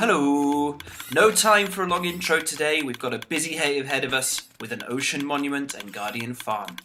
Hello! No time for a long intro today. We've got a busy day ahead of us with an ocean monument and guardian farm.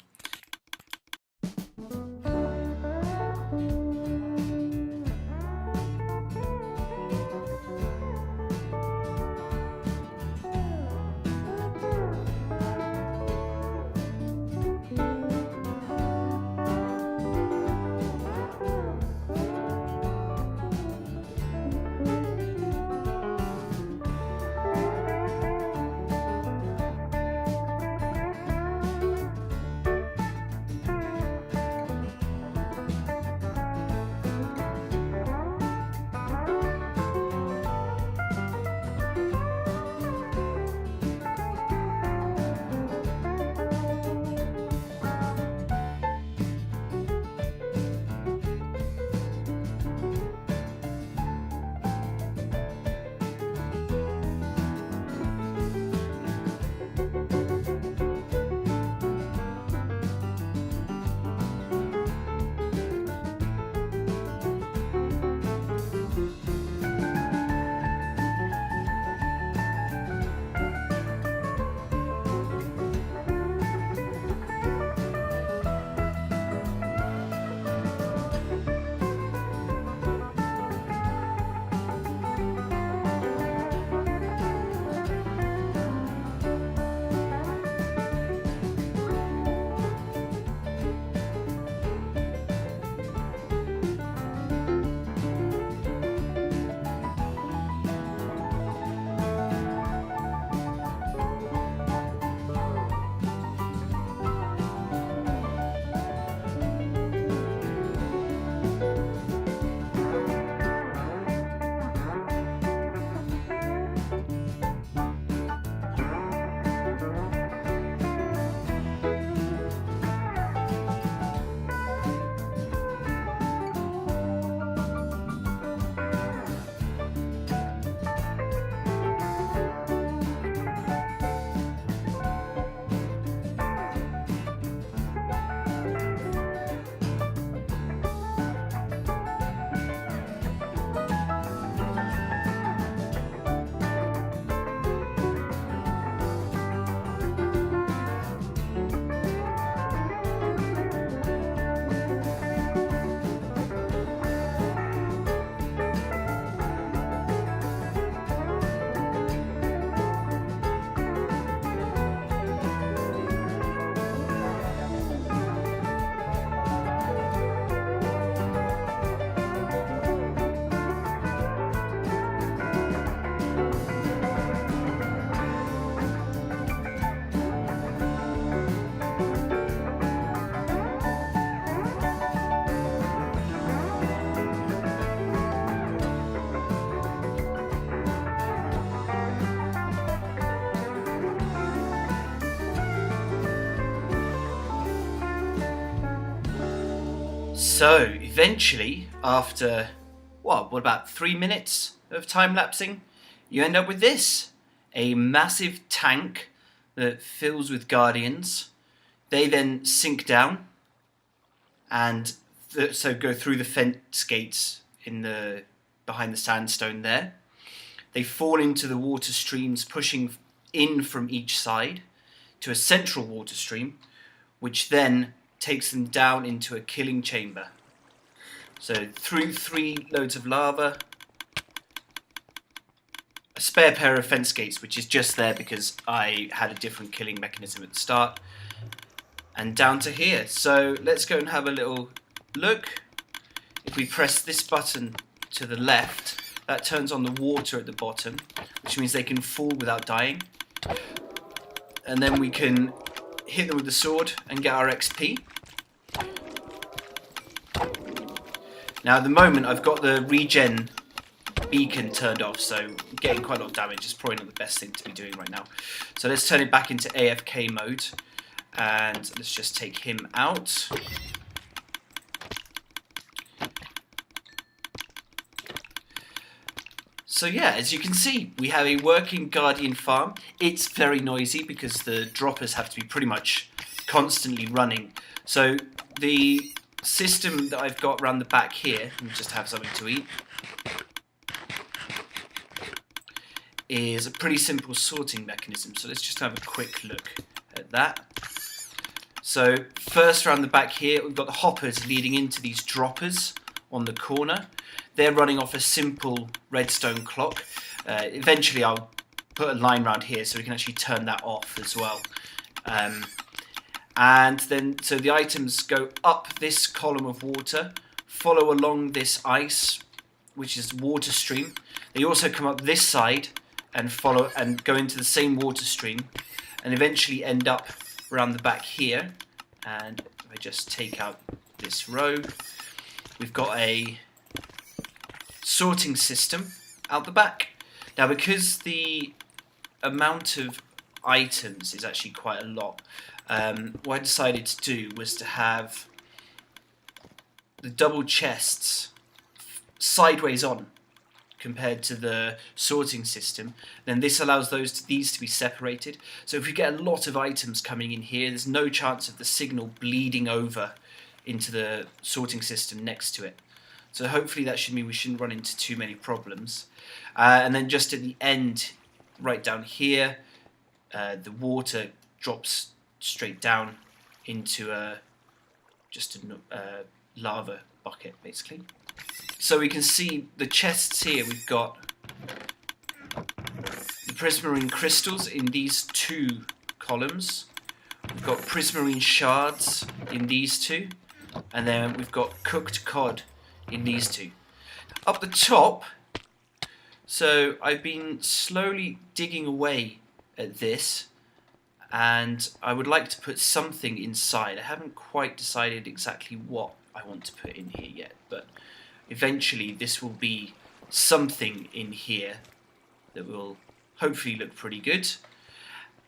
So, eventually, after, what about 3 minutes of time-lapsing, you end up with this. A massive tank that fills with guardians. They then sink down and so go through the fence gates behind the sandstone there. They fall into the water streams, pushing in from each side to a central water stream, which then takes them down into a killing chamber. So through 3 loads of lava, a spare pair of fence gates, which is just there because I had a different killing mechanism at the start, and down to here. So let's go and have a little look. If we press this button to the left, that turns on the water at the bottom, which means they can fall without dying. And then we can hit them with the sword and get our XP. Now at the moment I've got the regen beacon turned off, so getting quite a lot of damage is probably not the best thing to be doing right now. So let's turn it back into AFK mode and let's just take him out. So yeah, as you can see, we have a working guardian farm. It's very noisy because the droppers have to be pretty much constantly running. So the system that I've got around the back here, let me just have something to eat. is a pretty simple sorting mechanism. So let's just have a quick look at that. So first around the back here, we've got the hoppers leading into these droppers on the corner. They're running off a simple redstone clock. Eventually I'll put a line around here so we can actually turn that off as well. And then, so the items go up this column of water, follow along this ice, which is water stream. They also come up this side and follow and go into the same water stream, and eventually end up around the back here. And if I just take out this row, we've got a sorting system out the back. Now, because the amount of items is actually quite a lot, what I decided to do was to have the double chests sideways on compared to the sorting system. Then this allows these to be separated. So if we get a lot of items coming in here, there's no chance of the signal bleeding over into the sorting system next to it. So hopefully that should mean we shouldn't run into too many problems. And then just at the end, right down here, the water drops straight down into just a lava bucket, basically. So we can see the chests here. We've got the prismarine crystals in these two columns. We've got prismarine shards in these two. And then we've got cooked cod in these two. Up the top, so I've been slowly digging away at this, and I would like to put something inside. I haven't quite decided exactly what I want to put in here yet, but eventually this will be something in here that will hopefully look pretty good.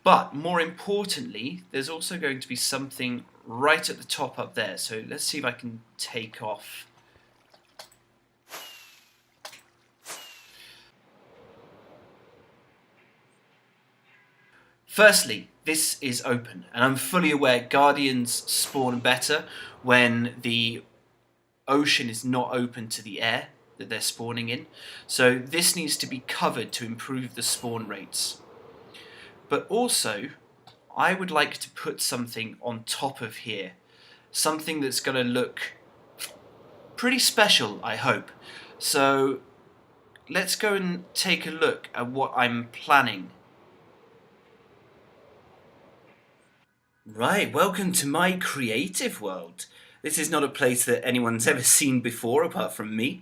But more importantly, there's also going to be something right at the top up there. So let's see if I can take off. Firstly, this is open, and I'm fully aware guardians spawn better when the ocean is not open to the air that they're spawning in. So this needs to be covered to improve the spawn rates. But also, I would like to put something on top of here. Something that's going to look pretty special, I hope. So let's go and take a look at what I'm planning. Right, welcome to my creative world. This is not a place that anyone's ever seen before apart from me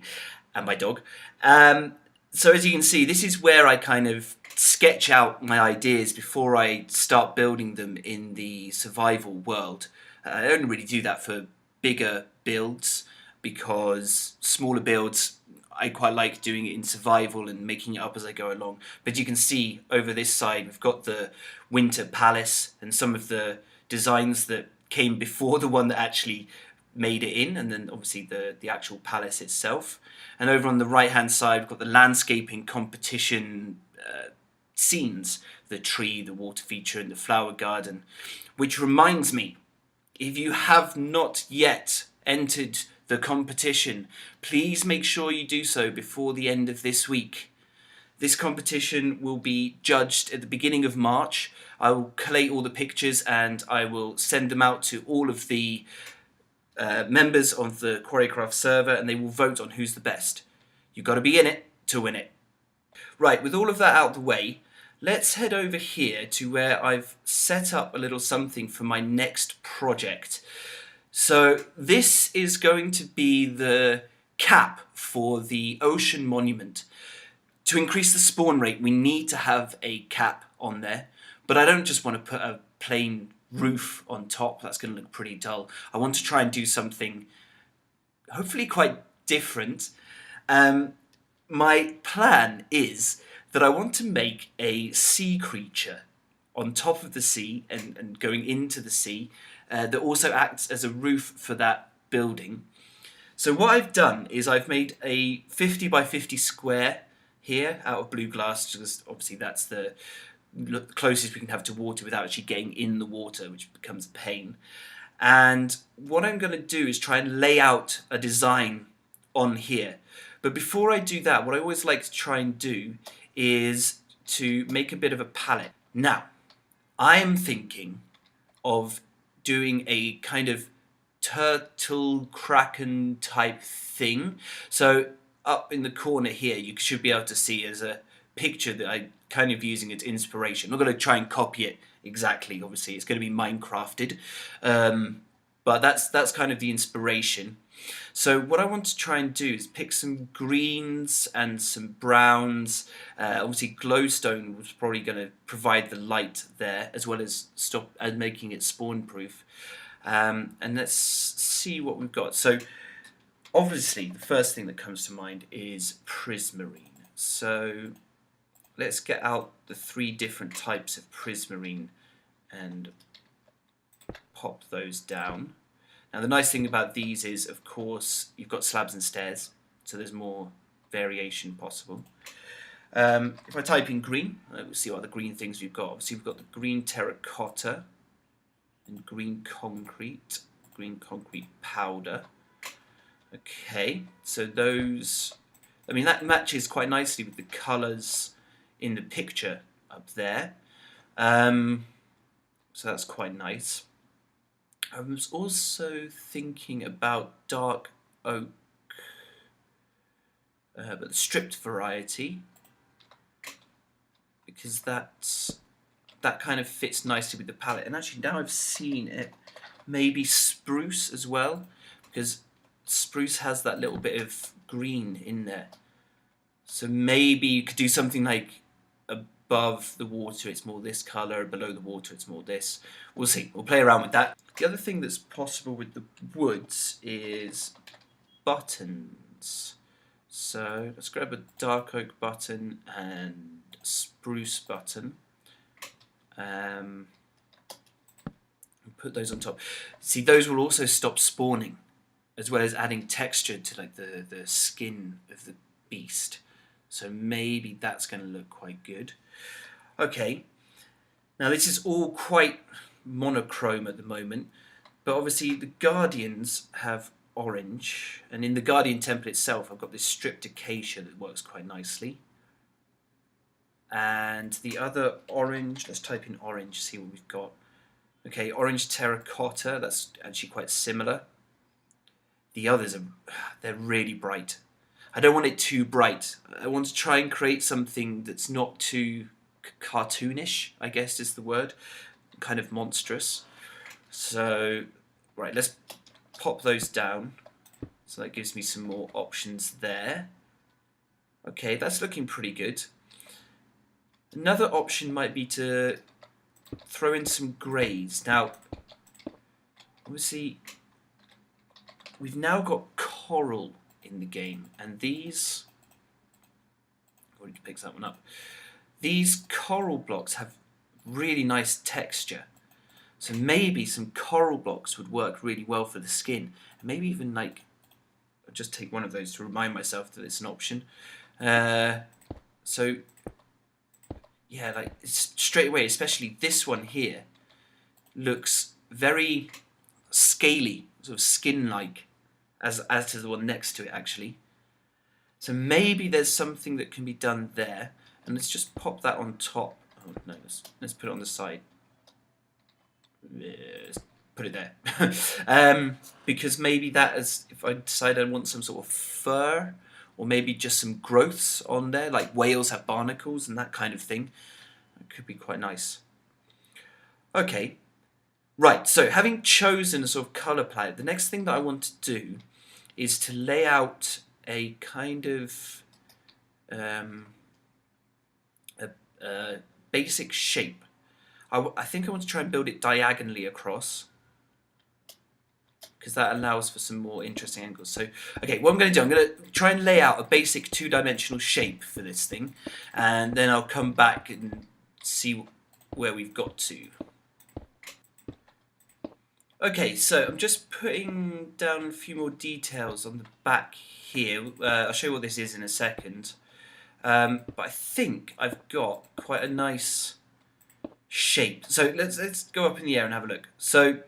and my dog. So as you can see, this is where I kind of sketch out my ideas before I start building them in the survival world. I only really do that for bigger builds, because smaller builds I quite like doing it in survival and making it up as I go along. But you can see over this side we've got the winter palace and some of the designs that came before the one that actually made it in, and then obviously the actual palace itself. And over on the right hand side we've got the landscaping competition scenes, the tree, the water feature and the flower garden. Which reminds me, if you have not yet entered the competition, please make sure you do so before the end of this week. This competition will be judged at the beginning of March. I will collate all the pictures and I will send them out to all of the members of the Quarrycraft server, and they will vote on who's the best. You've got to be in it to win it. Right, with all of that out of the way, let's head over here to where I've set up a little something for my next project. So this is going to be the cap for the ocean monument. To increase the spawn rate, we need to have a cap on there, but I don't just want to put a plain roof on top. That's going to look pretty dull. I want to try and do something hopefully quite different. My plan is that I want to make a sea creature on top of the sea and going into the sea that also acts as a roof for that building. So what I've done is I've made a 50 by 50 square here out of blue glass, because obviously that's the closest we can have to water without actually getting in the water, which becomes a pain. And what I'm going to do is try and lay out a design on here. But before I do that, what I always like to try and do is to make a bit of a palette. Now, I am thinking of doing a kind of turtle kraken type thing. So up in the corner here, you should be able to see as a picture that I'm kind of using as inspiration. I'm not going to try and copy it exactly, obviously. It's going to be Minecrafted. But that's kind of the inspiration. So what I want to try and do is pick some greens and some browns. Obviously glowstone was probably going to provide the light there, as well as stop and making it spawn proof. And let's see what we've got. So obviously the first thing that comes to mind is prismarine. So let's get out the 3 different types of prismarine and pop those down. Now the nice thing about these is, of course, you've got slabs and stairs, so there's more variation possible. If I type in green, we'll see what other green things we've got. Obviously we've got the green terracotta and green concrete powder. Okay, so those, I mean, that matches quite nicely with the colours in the picture up there. So that's quite nice. I was also thinking about dark oak, but the stripped variety, because that kind of fits nicely with the palette. And actually now I've seen it, maybe spruce as well, because spruce has that little bit of green in there. So maybe you could do something like above the water it's more this colour, below the water it's more this. We'll see, we'll play around with that. The other thing that's possible with the woods is buttons. So let's grab a dark oak button and spruce button. And put those on top. See, those will also stop spawning, as well as adding texture to like the skin of the beast. So maybe that's going to look quite good. Okay, now this is all quite monochrome at the moment, but obviously the Guardians have orange, and in the Guardian template itself I've got this stripped acacia that works quite nicely. And the other orange, let's type in orange, see what we've got. Okay, orange terracotta, that's actually quite similar. The others they're really bright. I don't want it too bright. I want to try and create something that's not too cartoonish, I guess is the word, kind of monstrous. So, right, let's pop those down. So that gives me some more options there. Okay, that's looking pretty good. Another option might be to throw in some greys. Now, obviously, we've now got coral in the game, and these, already picks that one up. These coral blocks have really nice texture, so maybe some coral blocks would work really well for the skin. And maybe even like, I'll just take one of those to remind myself that it's an option. So yeah, like straight away, especially this one here, looks very scaly, sort of skin-like, as to the one next to it actually. So maybe there's something that can be done there, and let's just pop that on top. Oh no, let's put it on the side. Let's put it there. Because maybe that is, if I decide I want some sort of fur, or maybe just some growths on there, like whales have barnacles and that kind of thing. It could be quite nice. Okay, right, so having chosen a sort of colour palette, the next thing that I want to do is to lay out a kind of basic shape. I think I want to try and build it diagonally across, because that allows for some more interesting angles. So, okay, what I'm going to do, I'm going to try and lay out a basic 2-dimensional shape for this thing, and then I'll come back and see where we've got to. Okay, so I'm just putting down a few more details on the back here. I'll show you what this is in a second. But I think I've got quite a nice shape. So let's go up in the air and have a look. So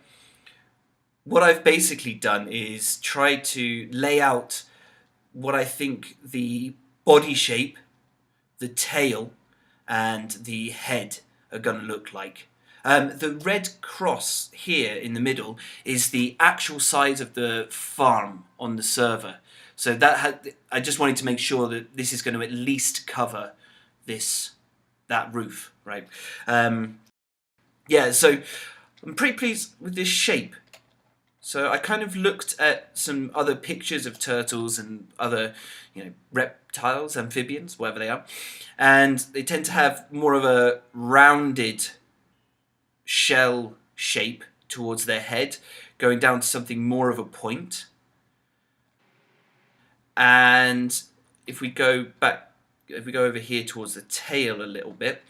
what I've basically done is try to lay out what I think the body shape, the tail, and the head are going to look like. The red cross here in the middle is the actual size of the farm on the server. So I just wanted to make sure that this is going to at least cover that roof, right? Yeah, so I'm pretty pleased with this shape. So I kind of looked at some other pictures of turtles and other, reptiles, amphibians, whatever they are, and they tend to have more of a rounded shell shape towards their head, going down to something more of a point. And if we go over here towards the tail a little bit,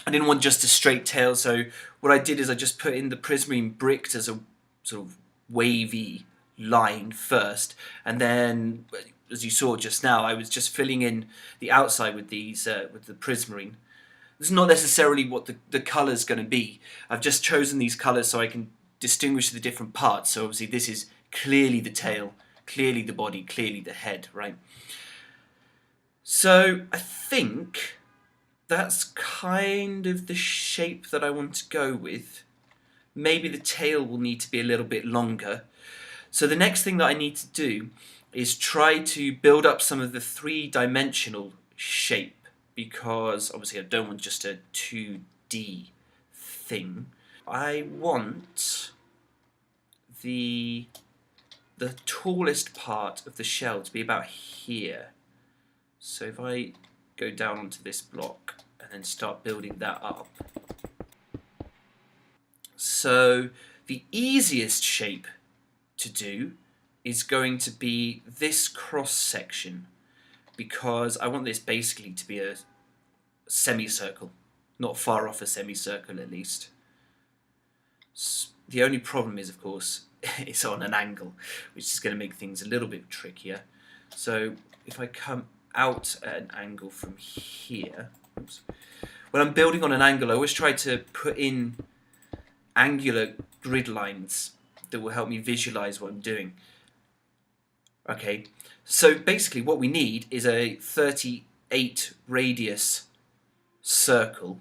I didn't want just a straight tail, so what I did is I just put in the prismarine bricked as a sort of wavy line first, and then, as you saw just now, I was just filling in the outside with with the prismarine. This is not necessarily what the colour's going to be. I've just chosen these colours so I can distinguish the different parts. So obviously this is clearly the tail, clearly the body, clearly the head, right? So I think that's kind of the shape that I want to go with. Maybe the tail will need to be a little bit longer. So the next thing that I need to do is try to build up some of the three-dimensional shape, because obviously I don't want just a 2D thing. I want the tallest part of the shell to be about here. So if I go down onto this block and then start building that up. So the easiest shape to do is going to be this cross section, because I want this basically to be a semicircle, not far off a semicircle at least. The only problem is, of course, it's on an angle, which is going to make things a little bit trickier. So if I come out at an angle from here, oops. When I'm building on an angle, I always try to put in angular grid lines that will help me visualize what I'm doing. Okay, so basically what we need is a 38 radius circle,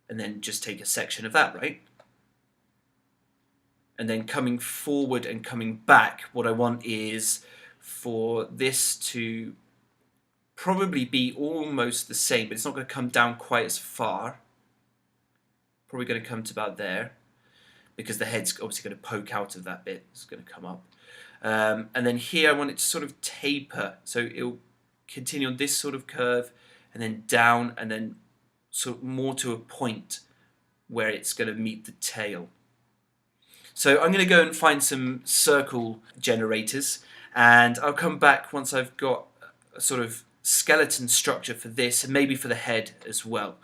and then just take a section of that, right? And then coming forward and coming back, what I want is for this to probably be almost the same, but it's not going to come down quite as far. Probably going to come to about there, because the head's obviously going to poke out of that bit. It's going to come up. And then here I want it to sort of taper, so it'll continue on this sort of curve, and then down, and then sort of more to a point where it's going to meet the tail. So I'm going to go and find some circle generators, and I'll come back once I've got a sort of skeleton structure for this, and maybe for the head as well.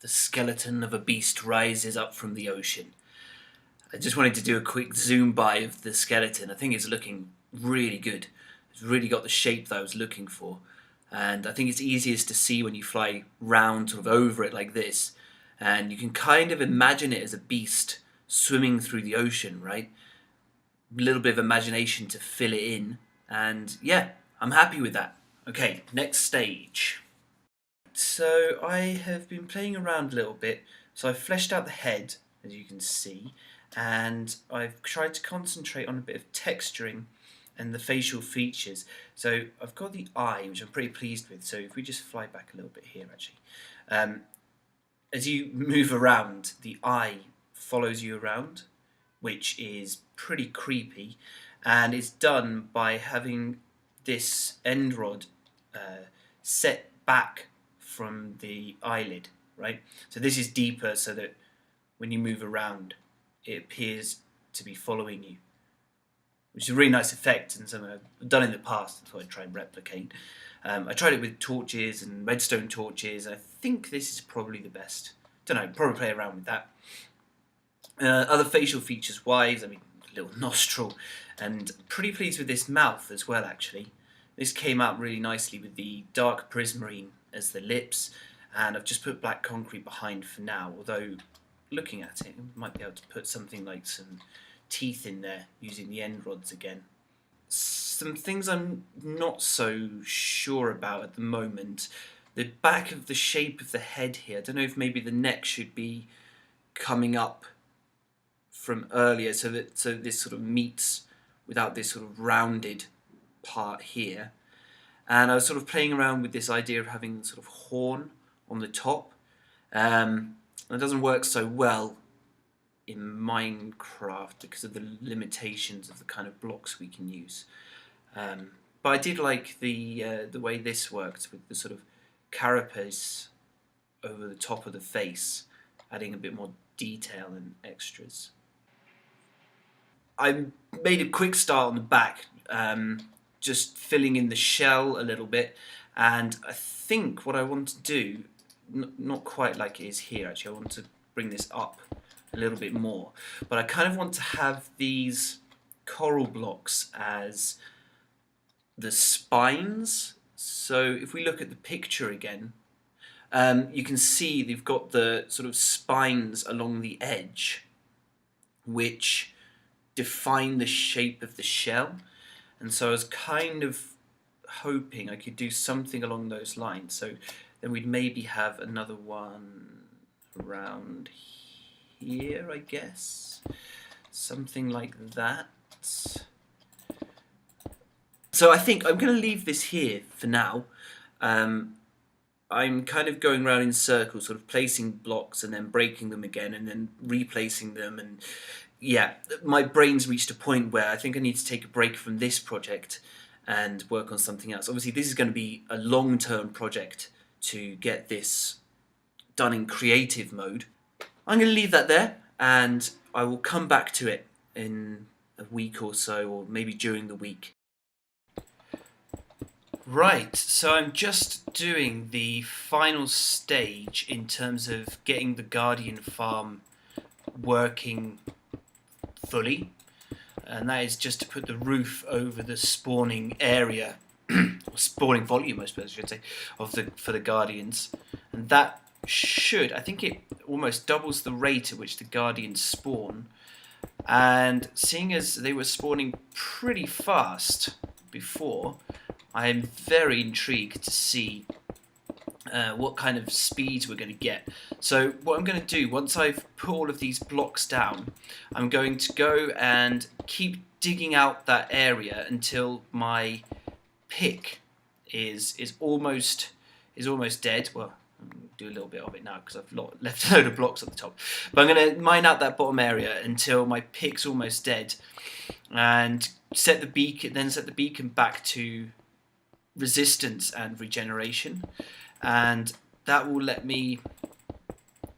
The skeleton of a beast rises up from the ocean. I just wanted to do a quick zoom by of the skeleton. I think it's looking really good. It's really got the shape that I was looking for. And I think it's easiest to see when you fly round sort of over it like this. And you can kind of imagine it as a beast swimming through the ocean, right? A little bit of imagination to fill it in. And yeah, I'm happy with that. Okay, next stage. So I have been playing around a little bit. So I've fleshed out the head, as you can see, and I've tried to concentrate on a bit of texturing and the facial features. So I've got the eye, which I'm pretty pleased with. So if we just fly back a little bit here, actually. As you move around, the eye follows you around, which is pretty creepy, and it's done by having this end rod set back from the eyelid, right? So this is deeper so that when you move around, it appears to be following you, which is a really nice effect and something I've done in the past. I thought I'd try and replicate. I tried it with torches and redstone torches. I think this is probably the best. Don't know, probably play around with that. Other facial features wise, I mean, little nostril, and pretty pleased with this mouth as well, actually. This came out really nicely with the dark prismarine as the lips, and I've just put black concrete behind for now, although looking at it, I might be able to put something like some teeth in there using the end rods again. Some things I'm not so sure about at the moment. the back of the shape of the head here. I don't know if maybe the neck should be coming up from earlier, so this sort of meets without this sort of rounded part here. And I was sort of playing around with this idea of having sort of horn on the top. It doesn't work so well in Minecraft because of the limitations of the kind of blocks we can use. But I did like the way this worked with the sort of carapace over the top of the face, adding a bit more detail and extras. I made a quick start on the back, just filling in the shell a little bit, and I think what I want to do, not quite like it is here actually, I want to bring this up a little bit more, but I kind of want to have these coral blocks as the spines. So if we look at the picture again, you can see they've got the sort of spines along the edge which define the shape of the shell, and so I was kind of hoping I could do something along those lines. So then we'd maybe have another one around here, I guess, something like that. So I think I'm going to leave this here for now. I'm kind of going around in circles, sort of placing blocks and then breaking them again and then replacing them, and yeah, my brain's reached a point where I think I need to take a break from this project and work on something else. Obviously this is going to be a long-term project to get this done in creative mode. I'm going to leave that there, and I will come back to it in a week or so, or maybe during the week. Right, so I'm just doing the final stage in terms of getting the Guardian farm working fully, and that is just to put the roof over the spawning area, or spawning volume I suppose I should say, for the Guardians, and that should, I think it almost doubles the rate at which the Guardians spawn, and seeing as they were spawning pretty fast before, I am very intrigued to see what kind of speeds we're going to get. So what I'm going to do, once I've put all of these blocks down, I'm going to go and keep digging out that area until my pick is almost dead. Well, I'm going to do a little bit of it now because I've left a load of blocks at the top. But I'm going to mine out that bottom area until my pick's almost dead, and set the beacon back to resistance and regeneration, and that will let me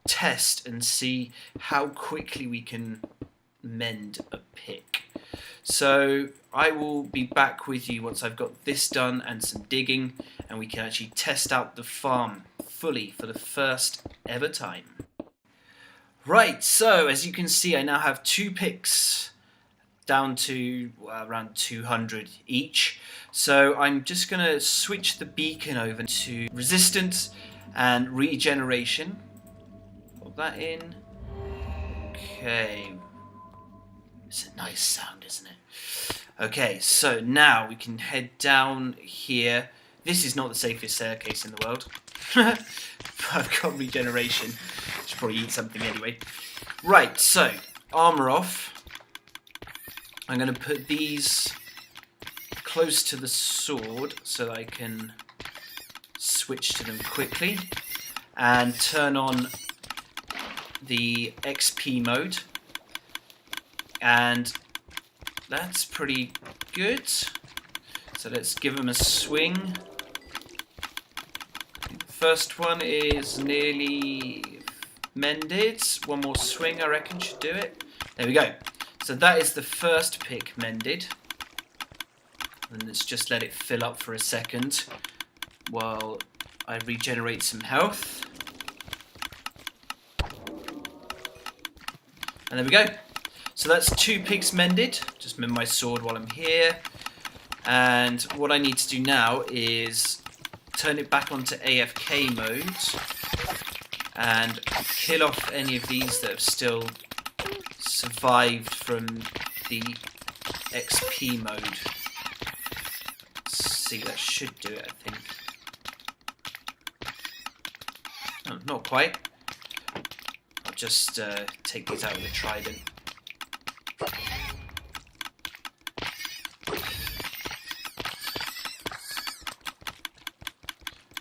test and see how quickly we can mend a pick. So I will be back with you once I've got this done and some digging, and we can actually test out the farm fully for the first ever time. Right, so as you can see, I now have 2 picks down to around 200 each. So I'm just going to switch the beacon over to resistance and regeneration. Put that in. Okay. It's a nice sound, isn't it? Okay, so now we can head down here. This is not the safest staircase in the world. I've got regeneration. Should probably eat something anyway. Right, so armor off. I'm going to put these close to the sword so that I can switch to them quickly, and turn on the XP mode, and that's pretty good. So let's give them a swing. First one is nearly mended. One more swing I reckon should do it. There we go. So that is the first pick mended, and let's just let it fill up for a second while I regenerate some health. And there we go. So that's 2 picks mended. Just mend my sword while I'm here, and what I need to do now is turn it back onto AFK mode and kill off any of these that have still survived from the XP mode. Let's see, that should do it, I think. not quite. I'll just take these out with a trident.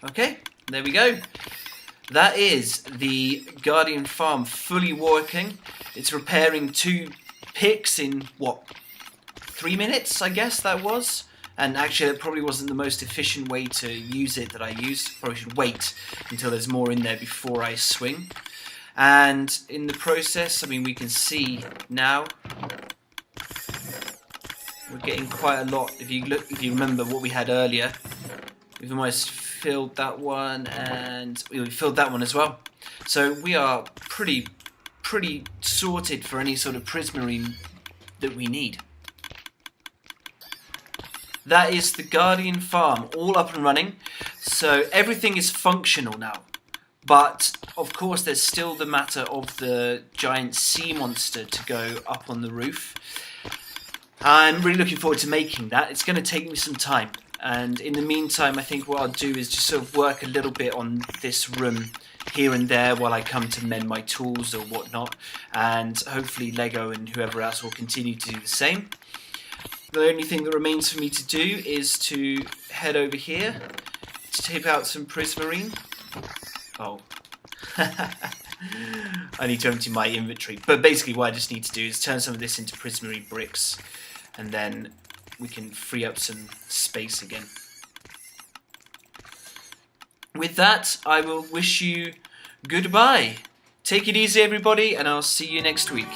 Okay, there we go. That is the Guardian farm fully working. It's repairing 2 picks in, what, 3 minutes, I guess that was? And actually, it probably wasn't the most efficient way to use it that I used. Probably should wait until there's more in there before I swing. And in the process, I mean, we can see now we're getting quite a lot. If you remember what we had earlier, we've almost filled that one, and we filled that one as well. So we are pretty sorted for any sort of prismarine that we need. That is the Guardian farm, all up and running. So everything is functional now. But, of course, there's still the matter of the giant sea monster to go up on the roof. I'm really looking forward to making that. It's going to take me some time. And in the meantime, I think what I'll do is just sort of work a little bit on this room here and there while I come to mend my tools or whatnot. And hopefully Lego and whoever else will continue to do the same. The only thing that remains for me to do is to head over here to tape out some prismarine. Oh. I need to empty my inventory. But basically what I just need to do is turn some of this into prismarine bricks, and then we can free up some space again. With that, I will wish you goodbye. Take it easy, everybody, and I'll see you next week.